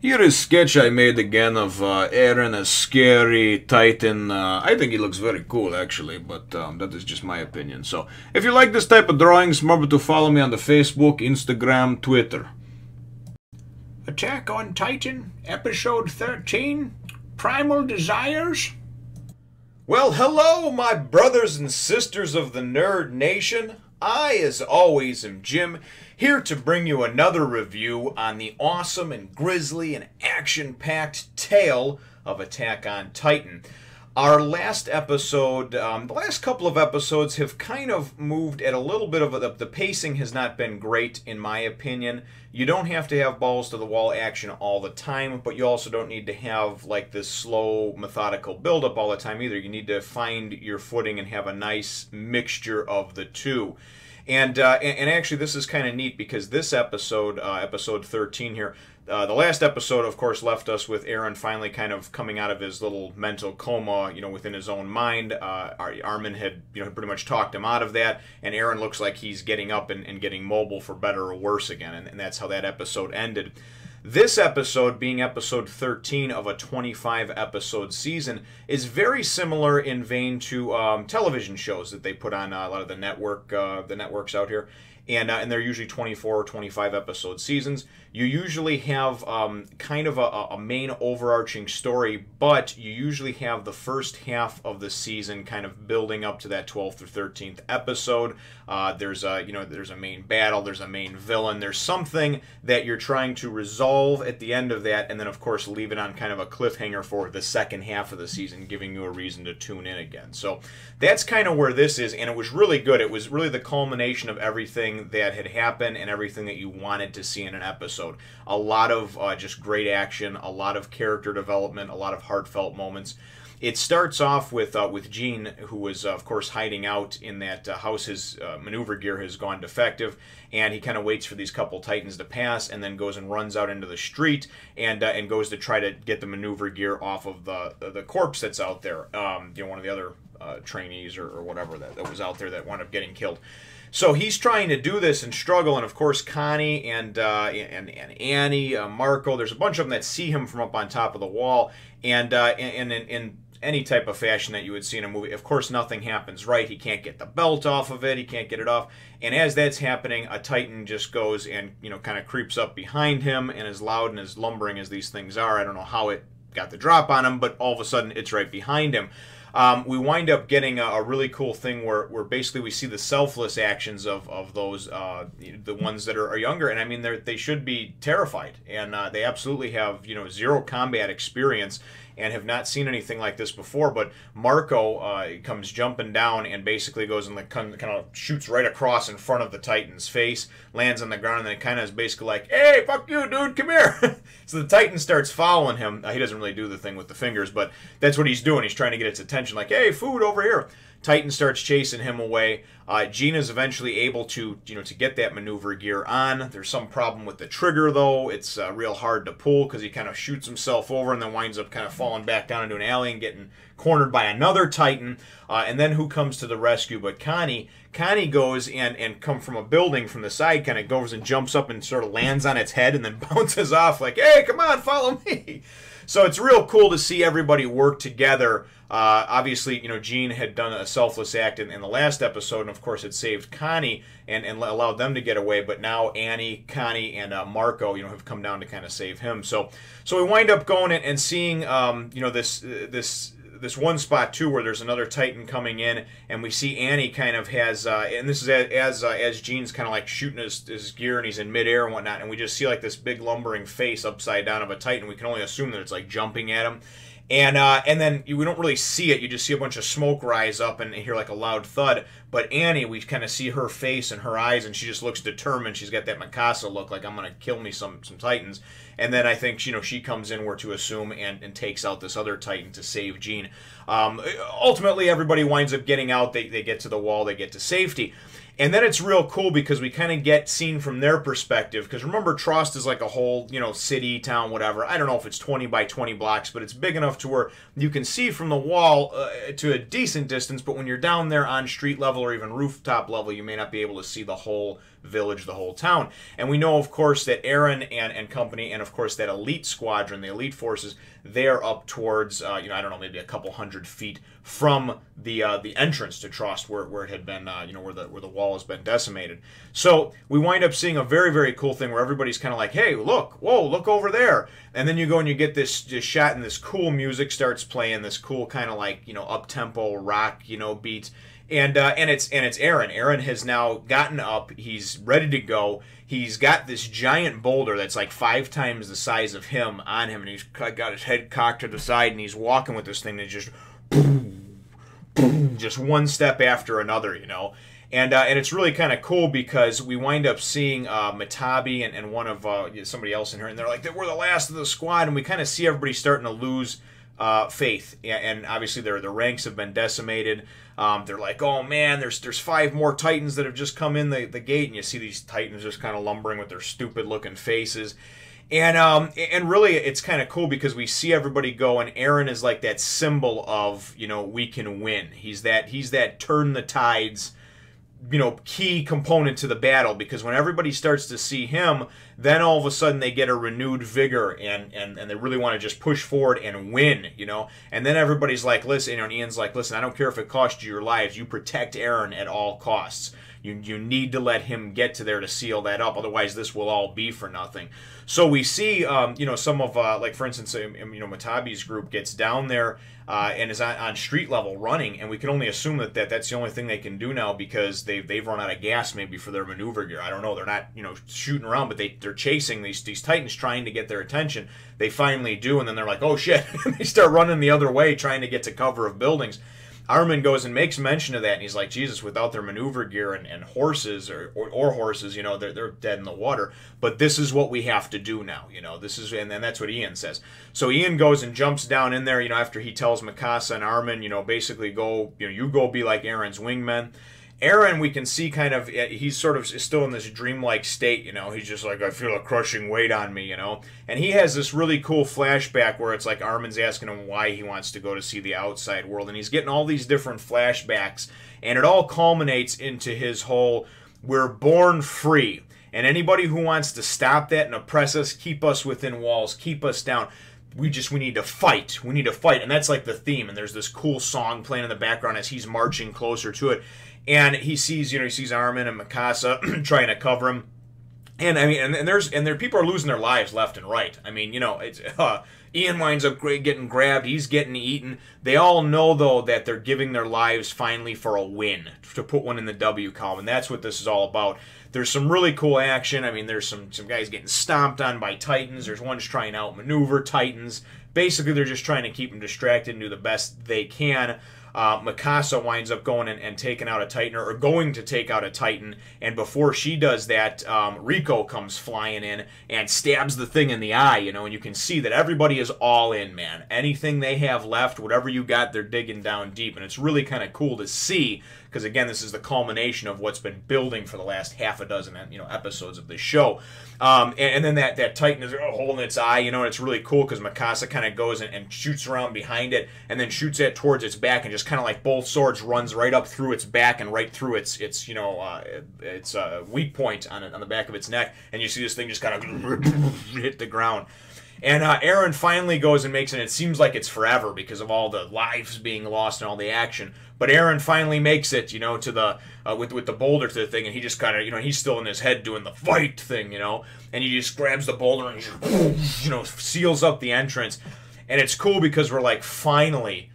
Here is sketch I made again of Eren, a scary Titan. I think he looks very cool actually, but that is just my opinion. So if you like this type of drawings, remember to follow me on the Facebook, Instagram, Twitter. Attack on Titan, Episode 13, Primal Desires? Well, hello, my brothers and sisters of the Nerd Nation. I, as always, am Jim, here to bring you another review on the awesome and grisly and action-packed tale of Attack on Titan. Our last episode, the last couple of episodes have kind of moved at a little bit of the pacing has not been great, in my opinion. You don't have to have balls to the wall action all the time, but you also don't need to have like this slow, methodical buildup all the time either. You need to find your footing and have a nice mixture of the two. And actually, this is kind of neat because this episode, episode 13 here, the last episode, of course, left us with Eren finally kind of coming out of his little mental coma, within his own mind. Armin had, pretty much talked him out of that, and Eren looks like he's getting up and getting mobile for better or worse again, and that's how that episode ended. This episode, being episode 13 of a 25-episode season, is very similar in vein to television shows that they put on a lot of the networks out here. And they're usually 24 or 25 episode seasons. You usually have kind of a main overarching story, but you usually have the first half of the season kind of building up to that 12th or 13th episode. There's a main battle, there's a main villain, there's something that you're trying to resolve at the end of that, and then of course leave it on kind of a cliffhanger for the second half of the season, giving you a reason to tune in again. So that's kind of where this is, and it was really good. It was really the culmination of everything that had happened and everything that you wanted to see in an episode. A lot of just great action, a lot of character development, a lot of heartfelt moments. It starts off with Jean, who was, of course, hiding out in that house. His maneuver gear has gone defective, and he kind of waits for these couple Titans to pass, and then goes and runs out into the street and goes to try to get the maneuver gear off of the corpse that's out there. One of the other trainees or whatever that was out there that wound up getting killed. So he's trying to do this and struggle, and of course Connie and Annie, Marco, there's a bunch of them that see him from up on top of the wall, and in any type of fashion that you would see in a movie, of course nothing happens right. He can't get the belt off of it, he can't get it off, and as that's happening, a Titan just goes and kind of creeps up behind him, and as loud and as lumbering as these things are, I don't know how it got the drop on him, but all of a sudden it's right behind him. We wind up getting a really cool thing where basically we see the selfless actions of those, the ones that are younger, and I mean they should be terrified, and they absolutely have zero combat experience and have not seen anything like this before. But Marco comes jumping down and basically goes and kind of shoots right across in front of the Titan's face, lands on the ground, and then it kind of is basically like, "Hey, fuck you, dude, come here." So the Titan starts following him. He doesn't really do the thing with the fingers, but that's what he's doing. He's trying to get its attention, like, "Hey, food over here." Titan starts chasing him away. Jean is eventually able to get that maneuver gear on. There's some problem with the trigger, though. It's real hard to pull because he kind of shoots himself over and then winds up kind of falling back down into an alley and getting cornered by another Titan. And then who comes to the rescue but Connie? Connie goes and come from a building from the side, kind of goes and jumps up and sort of lands on its head and then bounces off like, "Hey, come on, follow me." So it's real cool to see everybody work together. Obviously, Jean had done a selfless act in the last episode, and of course it saved Connie and allowed them to get away, but now Annie, Connie, and Marco, have come down to kind of save him. So we wind up going and seeing, this one spot too where there's another Titan coming in, and we see Annie kind of has, and this is as Jean's kind of like shooting his gear and he's in midair and whatnot, and we just see like this big lumbering face upside down of a Titan. We can only assume that it's like jumping at him. And then we don't really see it. You just see a bunch of smoke rise up and hear like a loud thud. But Annie, we kind of see her face and her eyes, and she just looks determined. She's got that Mikasa look, like, "I'm going to kill me some Titans." And then I think she comes in, we're to assume, and takes out this other Titan to save Jean. Ultimately, everybody winds up getting out. They get to the wall. They get to safety. And then it's real cool because we kind of get seen from their perspective. Because remember, Trost is like a whole, you know, city, town, whatever. I don't know if it's 20 by 20 blocks, but it's big enough to where you can see from the wall to a decent distance. But when you're down there on street level or even rooftop level, you may not be able to see the whole village, the whole town. And we know, of course, that Eren and company, and of course that elite squadron, the elite forces, they're up towards, you know, I don't know, maybe a couple 100 feet from the entrance to Trost, where it had been, you know, where the wall has been decimated. So we wind up seeing a very, very cool thing where everybody's kind of like, hey, look, whoa, look over there. And then you go and you get this shot, and this cool music starts playing, this cool kind of like, you know, up-tempo rock, you know, beat. And it's Eren. Eren has now gotten up. He's ready to go. He's got this giant boulder that's like 5 times the size of him on him, and he's got his head cocked to the side, and he's walking with this thing that just boom, boom, just one step after another, you know. And it's really kind of cool because we wind up seeing Matabi and one of somebody else in here, and they're like, we're the last of the squad, and we kind of see everybody starting to lose faith, and obviously their ranks have been decimated. They're like, oh man, there's 5 more Titans that have just come in the gate, and you see these Titans just kind of lumbering with their stupid looking faces. And really it's kind of cool because we see everybody go, and Eren is like that symbol of, you know, we can win. He's that turn the tides, you know, key component to the battle, because when everybody starts to see him, then all of a sudden they get a renewed vigor, and they really want to just push forward and win, you know. And then everybody's like, listen, you know, and Ian's like, listen, I don't care if it costs you your lives, you protect Eren at all costs. You need to let him get to there to seal that up, otherwise this will all be for nothing. So we see, you know, some of, like for instance, you know, Matabi's group gets down there and is on street level running, and we can only assume that's the only thing they can do now because they've run out of gas maybe for their maneuver gear. I don't know. They're not, you know, shooting around, but they're chasing these Titans, trying to get their attention. They finally do, and then they're like, oh shit, and they start running the other way, trying to get to cover of buildings. Armin goes and makes mention of that, and he's like, Jesus, without their maneuver gear and horses, or horses, you know, they're dead in the water. But this is what we have to do now, you know. This is, and then that's what Ian says. So Ian goes and jumps down in there, you know, after he tells Mikasa and Armin, you know, basically go, you know, you go be like Eren's wingmen. Eren, we can see kind of, he's sort of still in this dreamlike state, you know. He's just like, I feel a crushing weight on me, you know. And he has this really cool flashback where it's like Armin's asking him why he wants to go to see the outside world. And he's getting all these different flashbacks. And it all culminates into his whole, we're born free. And anybody who wants to stop that and oppress us, keep us within walls, keep us down, we need to fight. We need to fight. And that's like the theme. And there's this cool song playing in the background as he's marching closer to it. And he sees, you know, he sees Armin and Mikasa trying to cover him, and I mean, and there people are losing their lives left and right. I mean, you know, it's Ian winds up getting grabbed, he's getting eaten. They all know though that they're giving their lives finally for a win, to put one in the W column, and that's what this is all about. There's some really cool action. I mean, there's some guys getting stomped on by Titans. There's ones trying to outmaneuver Titans. Basically, they're just trying to keep them distracted and do the best they can. Mikasa winds up going and taking out a Titan, or going to take out a Titan, and before she does that, Rico comes flying in and stabs the thing in the eye, you know, and you can see that everybody is all in, man. Anything they have left, whatever you got, they're digging down deep, and it's really kind of cool to see, because again, this is the culmination of what's been building for the last half a dozen, you know, episodes of this show. And then that Titan is holding its eye, you know, and it's really cool because Mikasa kind of goes and shoots around behind it, and then shoots it towards its back, and just kind of like both swords runs right up through its back and right through its you know, its weak point on the back of its neck, and you see this thing just kind of hit the ground. And Eren finally goes and makes it. It seems like it's forever because of all the lives being lost and all the action. But Eren finally makes it, you know, to the with the boulder to the thing, and he just kind of, you know, he's still in his head doing the fight thing, you know, and he just grabs the boulder and just, you know, seals up the entrance. And it's cool because we're like, finally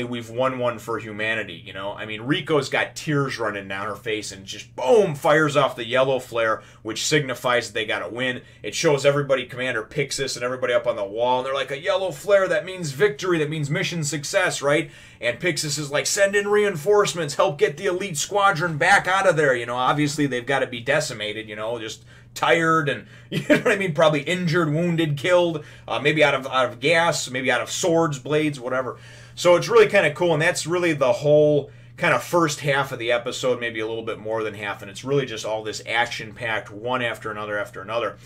we've won one for humanity, you know? I mean, Rico's got tears running down her face and just, boom, fires off the yellow flare, which signifies that they got to win. It shows everybody, Commander Pixis and everybody up on the wall, and they're like, a yellow flare, that means victory, that means mission success, right? And Pixis is like, send in reinforcements, help get the elite squadron back out of there, you know? Obviously, they've got to be decimated, you know, just tired and, you know what I mean, probably injured, wounded, killed, maybe out of gas, maybe out of swords, blades, whatever. So it's really kind of cool, and that's really the whole kind of first half of the episode, maybe a little bit more than half, and it's really just all this action-packed, one after another after another.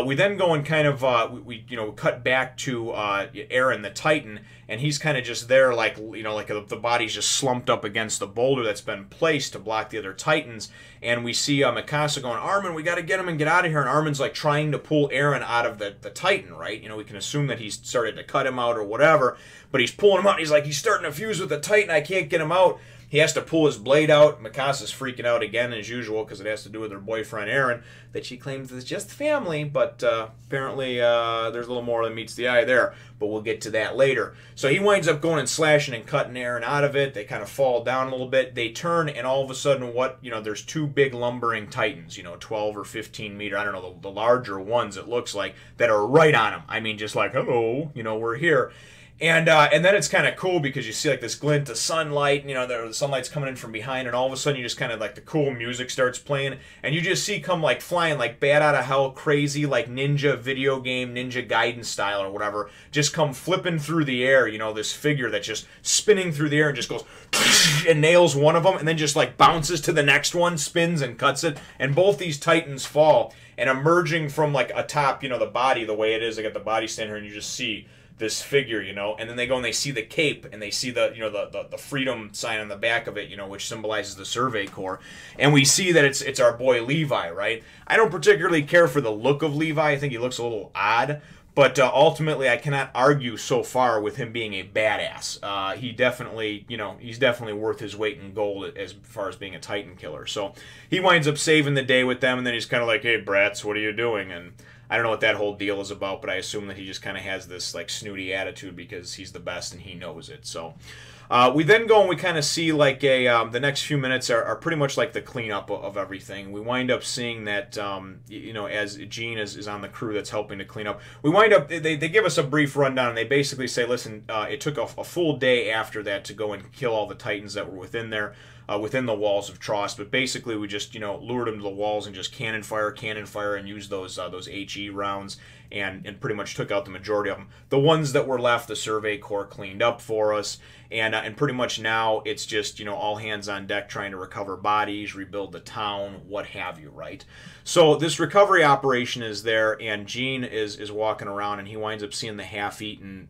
We then go and kind of we cut back to Eren the Titan, and he's kind of just there, like the body's just slumped up against the boulder that's been placed to block the other Titans, and we see Mikasa going, Armin, we got to get him and get out of here, and Armin's like trying to pull Eren out of the Titan, right? We can assume that he's started to cut him out or whatever, but he's pulling him out. And he's starting to fuse with the Titan. I can't get him out. He has to pull his blade out. Mikasa's freaking out again as usual because it has to do with her boyfriend Eren that she claims is just family, but apparently there's a little more than meets the eye there, but we'll get to that later. So he winds up going and slashing and cutting Eren out of it. They kind of fall down a little bit. They turn, and all of a sudden there's two big lumbering Titans, 12 or 15 meter, I don't know, the larger ones it looks like, that are right on him. I mean, just like, hello, we're here. And then it's kind of cool because you see like this glint of sunlight, the sunlight's coming in from behind, and all of a sudden you just kind of like the cool music starts playing, and you just see come like flying like bat out of hell, crazy like ninja video game, Ninja Gaiden style or whatever, just come flipping through the air, this figure that's just spinning through the air and just goes and nails one of them, and then just like bounces to the next one, spins and cuts it, and both these Titans fall, and emerging from like atop, the body the way it is, they got the body stand here, and you just see this figure, and then they go and they see the cape, and they see the freedom sign on the back of it, which symbolizes the Survey Corps, and we see that it's our boy Levi, right? I don't particularly care for the look of Levi. I think he looks a little odd, but ultimately I cannot argue so far with him being a badass. He definitely, he's definitely worth his weight in gold as far as being a Titan killer. So he winds up saving the day with them, and then he's kind of like, hey, brats, what are you doing? And I don't know what that whole deal is about, but I assume that he just kind of has this like snooty attitude because he's the best and he knows it. So we then go and we kind of see like the next few minutes are pretty much like the cleanup of everything. We wind up seeing that as Jean is on the crew that's helping to clean up, we wind up they give us a brief rundown, and they basically say, listen, it took a full day after that to go and kill all the Titans that were within there. Within the walls of Trost, but basically we just lured them to the walls and just cannon fire, and used those HE rounds and pretty much took out the majority of them. The ones that were left, the Survey Corps cleaned up for us, and pretty much now it's just all hands on deck trying to recover bodies, rebuild the town, what have you, right? So this recovery operation is there, and Jean is walking around, and he winds up seeing the half-eaten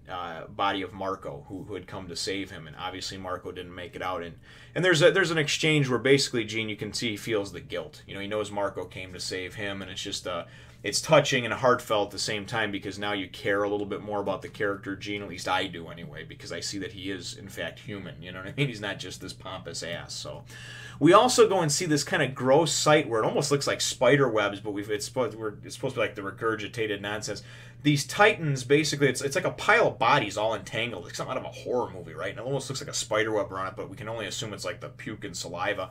body of Marco, who had come to save him, and obviously Marco didn't make it out, and there's an exchange where basically Jean, you can see he feels the guilt. He knows Marco came to save him, and it's just it's touching and heartfelt at the same time because now you care a little bit more about the character Jean. At least I do anyway, because I see that he is in fact human. You know what I mean? He's not just this pompous ass. So we also go and see this kind of gross sight where it almost looks like spider webs, but it's supposed to be like the regurgitated nonsense. These Titans, basically, it's like a pile of bodies all entangled. It's something out of a horror movie, right? And it almost looks like a spider web around it, but we can only assume it's like the puke and saliva.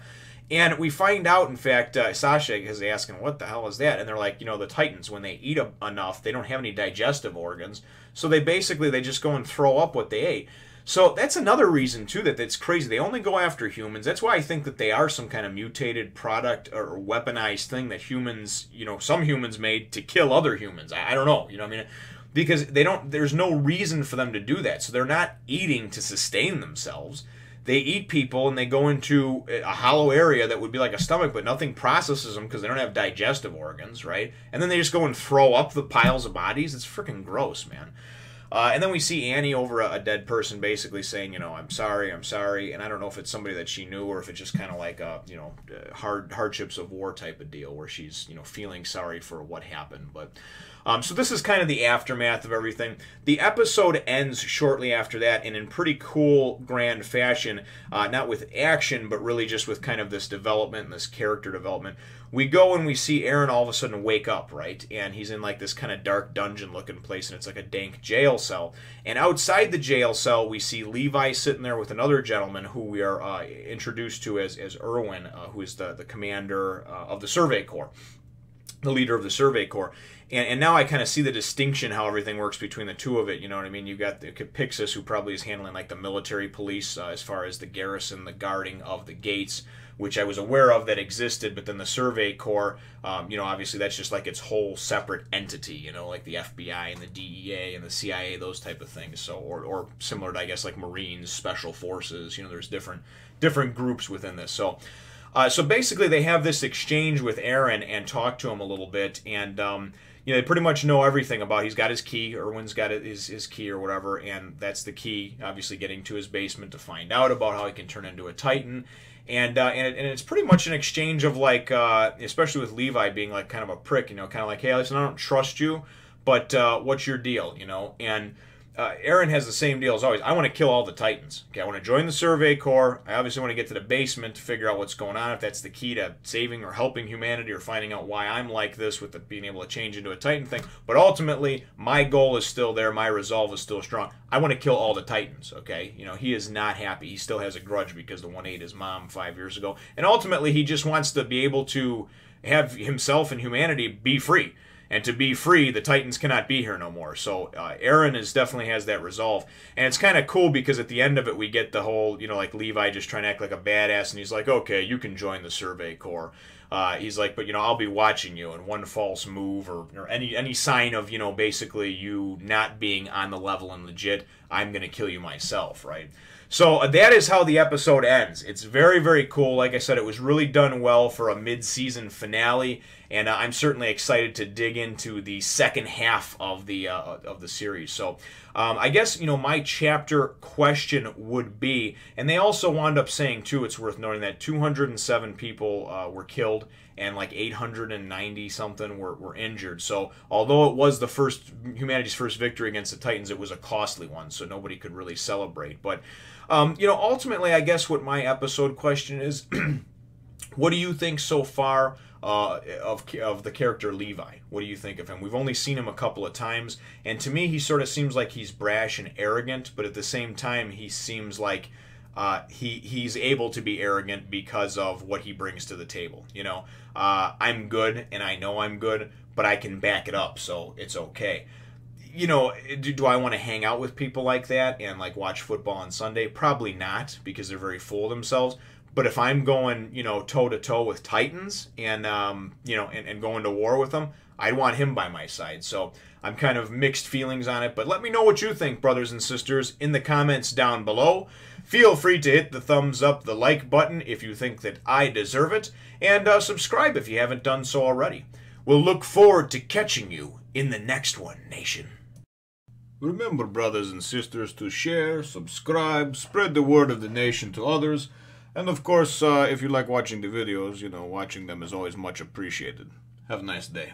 And we find out, in fact, Sasha is asking, what the hell is that? And they're like, the Titans, when they eat enough, they don't have any digestive organs. So they just go and throw up what they ate. So that's another reason, too, that's crazy. They only go after humans. That's why I think that they are some kind of mutated product or weaponized thing that humans, some humans made to kill other humans. I don't know, what I mean? Because there's no reason for them to do that. So they're not eating to sustain themselves. They eat people, and they go into a hollow area that would be like a stomach, but nothing processes them because they don't have digestive organs, right? And then they just go and throw up the piles of bodies. It's freaking gross, man. And then we see Annie over a dead person basically saying, I'm sorry. And I don't know if it's somebody that she knew or if it's just kind of like a, hardships of war type of deal where she's, feeling sorry for what happened. But so this is kind of the aftermath of everything. The episode ends shortly after that, and in pretty cool, grand fashion, not with action, but really just with kind of this development and this character development. We go and we see Eren all of a sudden wake up, right? And he's in like this kind of dark dungeon-looking place, and it's like a dank jail cell. And outside the jail cell, we see Levi sitting there with another gentleman who we are introduced to as Erwin, who is the commander of the Survey Corps, the leader of the Survey Corps. And now I kind of see the distinction, how everything works between the two of it, you know what I mean? You've got the Pixis, who probably is handling like the military police as far as the garrison, the guarding of the gates. which I was aware of that existed, but then the Survey Corps, you know, obviously that's just like its whole separate entity, you know, like the FBI and the DEA and the CIA, those type of things. So, or similar to, I guess, like Marines, Special Forces, you know, there's different groups within this. So, so basically they have this exchange with Eren and talk to him a little bit, and you know, they pretty much know everything about. He's got his key. Erwin's got his key or whatever, and that's the key. Obviously, getting to his basement to find out about how he can turn into a Titan, and it's pretty much an exchange of like, especially with Levi being like kind of a prick, you know, kind of like, hey, listen, I don't trust you, but what's your deal, you know? And Eren has the same deal as always. I want to kill all the Titans. Okay, I want to join the Survey Corps. I obviously want to get to the basement to figure out what's going on, if that's the key to saving or helping humanity or finding out why I'm like this with the being able to change into a Titan thing. But ultimately, my goal is still there. My resolve is still strong. I want to kill all the Titans, okay? You know, he is not happy. He still has a grudge because the one ate his mom 5 years ago. And ultimately, he just wants to be able to have himself and humanity be free. And to be free, the Titans cannot be here no more. So Eren definitely has that resolve. And it's kind of cool because at the end of it, we get the whole, you know, like Levi just trying to act like a badass. And he's like, okay, you can join the Survey Corps. He's like, but, you know, I'll be watching you. And one false move or any sign of, you know, basically you not being on the level and legit, I'm going to kill you myself, right? So that is how the episode ends. It's very, very cool. Like I said, it was really done well for a mid-season finale, and I'm certainly excited to dig into the second half of the series. So I guess, you know, my chapter question would be, and they also wound up saying, too, it's worth noting that 207 people were killed and like 890 something were injured. So although it was humanity's first victory against the Titans, it was a costly one, so nobody could really celebrate. But you know, ultimately, I guess what my episode question is, what do you think so far of the character Levi? What do you think of him? We've only seen him a couple of times, and to me, he sort of seems like he's brash and arrogant, but at the same time, he seems like he's able to be arrogant because of what he brings to the table. You know, I'm good, and I know I'm good, but I can back it up, so it's okay. You know, do I want to hang out with people like that and like watch football on Sunday? Probably not, because they're very full of themselves. But if I'm going, you know, toe to toe with Titans and you know, and going to war with them, I'd want him by my side. So I'm kind of mixed feelings on it. But let me know what you think, brothers and sisters, in the comments down below. Feel free to hit the thumbs up, the like button if you think that I deserve it, and subscribe if you haven't done so already. We'll look forward to catching you in the next one, Nation. Remember, brothers and sisters, to share, subscribe, spread the word of the nation to others, and of course, if you like watching the videos, you know, watching them is always much appreciated. Have a nice day.